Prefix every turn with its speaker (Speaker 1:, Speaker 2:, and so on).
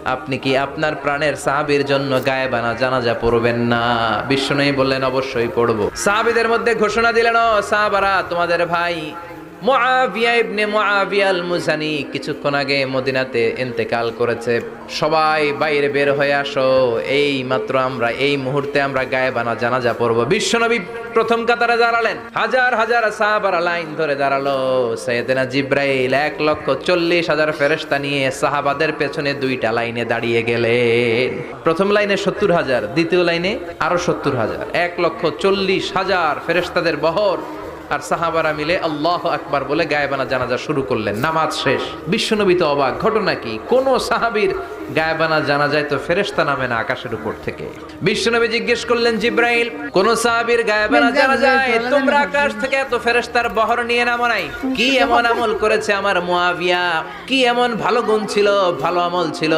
Speaker 1: আপনি কি আপনার প্রাণের সাহাবীর জন্য গায়েবানা জানাজা পড়বেন না? বিশ্বনবী বললেন অবশ্যই পড়বো। সাহাবীদের মধ্যে ঘোষণা দিলেন, ও সাহাবারা, তোমাদের ভাই মুআবিয়া ইবনে মুআবিয়া আল মুজানি কিছুক্ষণ আগে মদিনাতে ইন্তেকাল করেছে। সবাই বাইরে বের হয়ে আসো, এই মাত্র আমরা এই মুহূর্তে আমরা গায়েবানা জানাজা পড়ব। বিশ্বনবী প্রথম কাতারে দাঁড়ালেন, হাজার হাজার সাহাবারা লাইন ধরে দাঁড়ালো। সাইয়েদনা জিব্রাইল 1,40,000 ফেরেশতা নিয়ে সাহাবাদের পেছনে দুইটা লাইনে দাঁড়িয়ে গেলেন। প্রথম লাইনে 70,000, দ্বিতীয় লাইনে আরো 70,000, 1,40,000 ফেরেশতাদের বহর। আর সাহাবারা মিলে আল্লাহু আকবার বলে গায়েবানা জানাজা শুরু করলেন। নামাজ শেষ। বিশ্বনবী তো অবাক, ঘটনা কি? কোন সাহাবীর গায়েবানা জানাজায় তো ফেরেশতা নামে না আকাশের উপর থেকে। বিশ্বনবী জিজ্ঞেস করলেন, জিব্রাইল, কোন সাহাবীর গায়েবানা জানাজায় তোমরা আকাশ থেকে এত ফেরেশতার বহর নিয়ে নামো নাই? কি এমন আমল করেছে আমার মুআবিয়া? কি এমন ভালো গুণ ছিল, ভালো আমল ছিল